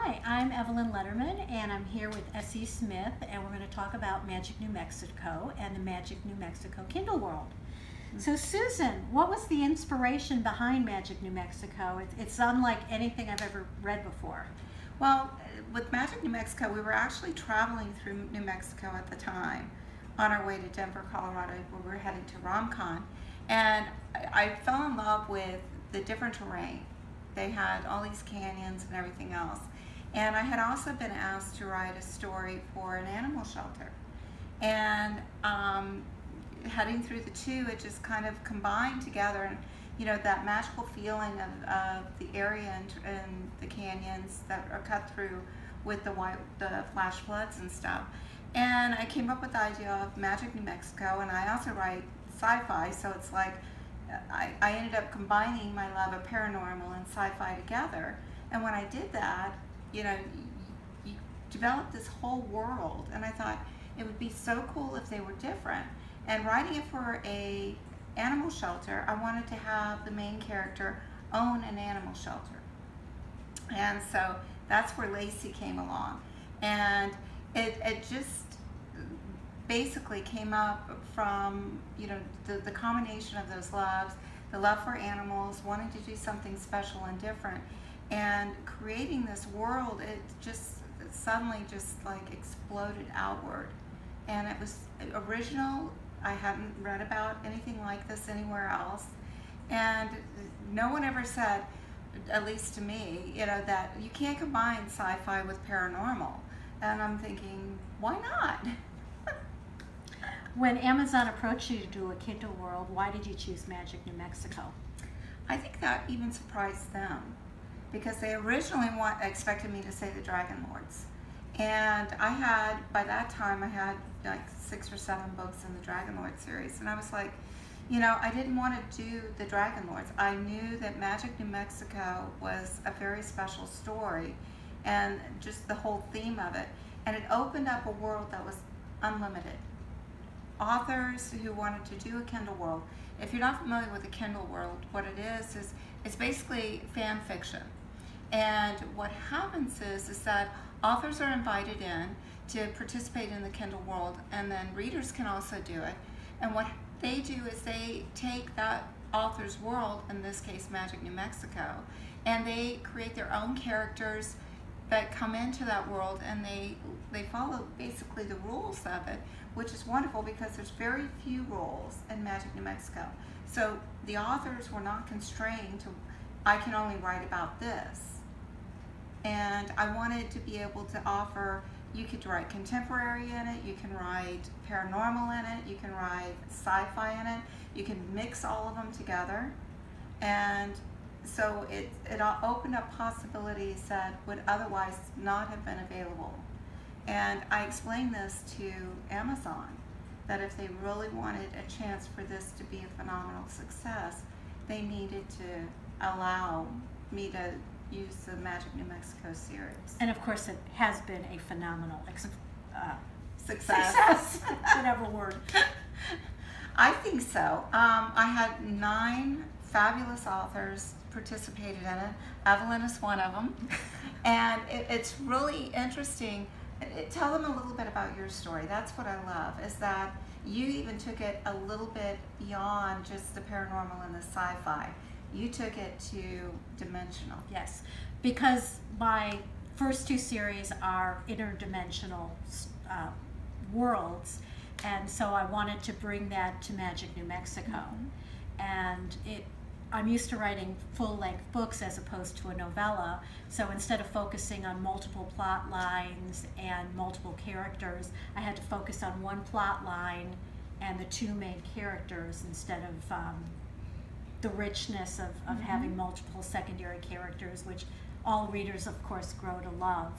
Hi, I'm Evelyn Lederman, and I'm here with S.E. Smith, and we're going to talk about Magic New Mexico and the Magic New Mexico Kindle World. So, Susan, what was the inspiration behind Magic New Mexico? It's unlike anything I've ever read before. Well, with Magic New Mexico, we were actually traveling through New Mexico at the time on our way to Denver, Colorado, where we were heading to RomCon. And I fell in love with the different terrain. They had all these canyons and everything else. And I had also been asked to write a story for an animal shelter. And heading through the two, it just kind of combined together. And you know, that magical feeling of the area and the canyons that are cut through with the flash floods and stuff. And I came up with the idea of Magic New Mexico, and I also write sci-fi, so it's like I ended up combining my love of paranormal and sci-fi together. And when I did that, you know, you develop this whole world, and I thought it would be so cool if they were different. And writing it for a animal shelter, I wanted to have the main character own an animal shelter. And so that's where Lacey came along. And it just basically came up from, you know, the combination of those loves, the love for animals, wanting to do something special and different, and creating this world. It just suddenly just like exploded outward. And it was original. I hadn't read about anything like this anywhere else. And no one ever said, at least to me, you know, that you can't combine sci-fi with paranormal. And I'm thinking, why not? When Amazon approached you to do a Kindle World, why did you choose Magic New Mexico? I think that even surprised them, because they originally expected me to say the Dragon Lords. And I had, by that time, I had like 6 or 7 books in the Dragon Lord series. And I was like, you know, I didn't want to do the Dragon Lords. I knew that Magic New Mexico was a very special story, and just the whole theme of it. And it opened up a world that was unlimited. Authors who wanted to do a Kindle World. If you're not familiar with the Kindle World, what it is it's basically fan fiction. And what happens is that authors are invited in to participate in the Kindle World, and then readers can also do it. And what they do is they take that author's world, in this case Magic New Mexico, and they create their own characters that come into that world, and they follow basically the rules of it, which is wonderful because there's very few rules in Magic New Mexico. So the authors were not constrained to, I can only write about this. And I wanted to be able to offer, you could write contemporary in it, you can write paranormal in it, you can write sci-fi in it, you can mix all of them together. And so it opened up possibilities that would otherwise not have been available. And I explained this to Amazon, that if they really wanted a chance for this to be a phenomenal success, they needed to allow me to use the Magic New Mexico series. And of course, it has been a phenomenal Success. Whatever word. I think so. I had 9 fabulous authors participated in it. Evelyn is one of them. And it's really interesting. Tell them a little bit about your story. That's what I love, is that you even took it a little bit beyond just the paranormal and the sci-fi. You took it to dimensional. Yes, because my first 2 series are interdimensional worlds, and so I wanted to bring that to Magic New Mexico. Mm-hmm. And I'm used to writing full-length books as opposed to a novella, so instead of focusing on multiple plot lines and multiple characters, I had to focus on one plot line and the 2 main characters instead of the richness of mm-hmm. having multiple secondary characters, which all readers, of course, grow to love.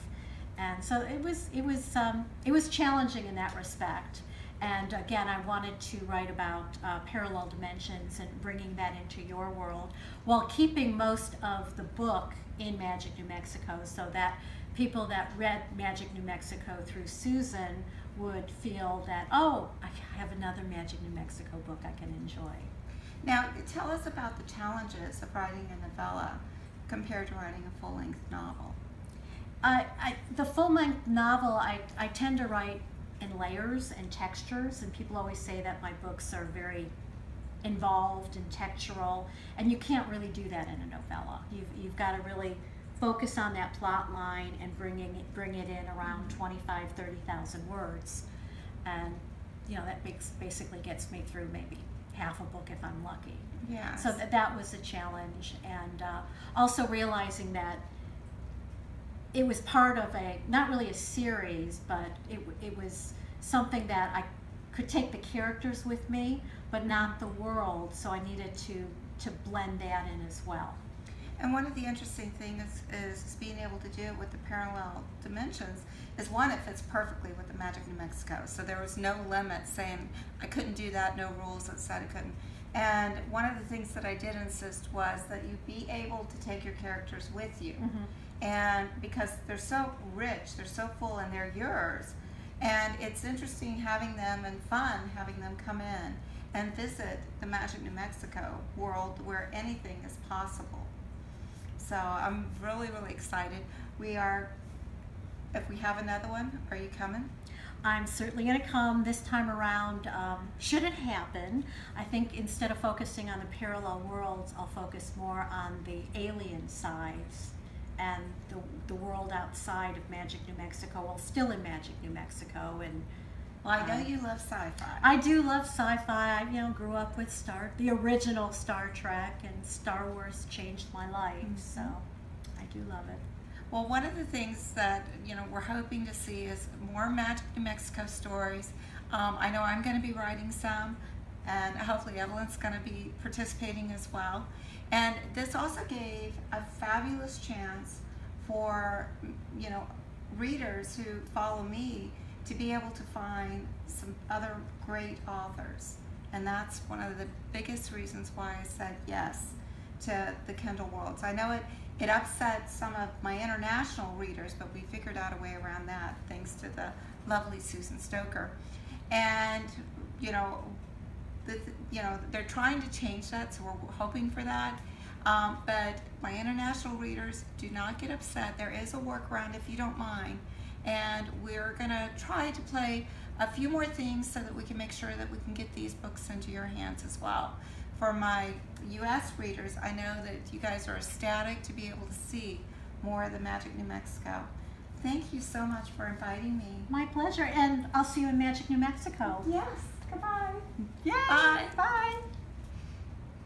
And so it was challenging in that respect. And again, I wanted to write about parallel dimensions and bringing that into your world, while keeping most of the book in Magic New Mexico, so that people that read Magic New Mexico through Susan would feel that, oh, I have another Magic New Mexico book I can enjoy. Now, tell us about the challenges of writing a novella compared to writing a full-length novel. The full-length novel, I tend to write in layers and textures, and people always say that my books are very involved and textural, and you can't really do that in a novella. You've got to really focus on that plot line and bring it in around 30,000 words, and that basically gets me through maybe half a book if I'm lucky. Yeah. So that was a challenge, and also realizing that it was part of not really a series, but it was something that I could take the characters with me, but not the world, so I needed to blend that in as well. And one of the interesting things is being able to do it with the parallel dimensions is, one, it fits perfectly with the Magic New Mexico. So there was no limit saying I couldn't do that, no rules that said I couldn't. And one of the things that I did insist was that you be able to take your characters with you. Mm-hmm. And because they're so rich, they're so full, and they're yours. And it's interesting having them and fun having them come in and visit the Magic New Mexico world where anything is possible. So I'm really, really excited. If we have another one, are you coming? I'm certainly going to come this time around. Should it happen, I think instead of focusing on the parallel worlds, I'll focus more on the alien sides and the world outside of Magic New Mexico, well, still in Magic New Mexico. And well, I know you love sci-fi. I do love sci-fi. I grew up with the original Star Trek, and Star Wars changed my life. Mm-hmm. So I do love it. Well, one of the things that we're hoping to see is more Magic New Mexico stories. I know I'm going to be writing some, and hopefully Evelyn's going to be participating as well. And this also gave a fabulous chance for readers who follow me to be able to find some other great authors. And that's one of the biggest reasons why I said yes to the Kindle Worlds. I know it upset some of my international readers, but we figured out a way around that thanks to the lovely Susan Stoker. And they're trying to change that, so we're hoping for that. But my international readers, do not get upset. There is a workaround if you don't mind. And we're going to try to play a few more things so that we can make sure that we can get these books into your hands as well. For my U.S. readers, I know that you guys are ecstatic to be able to see more of the Magic New Mexico. Thank you so much for inviting me. My pleasure, and I'll see you in Magic New Mexico. Yes. Goodbye. Yay. Bye. Bye.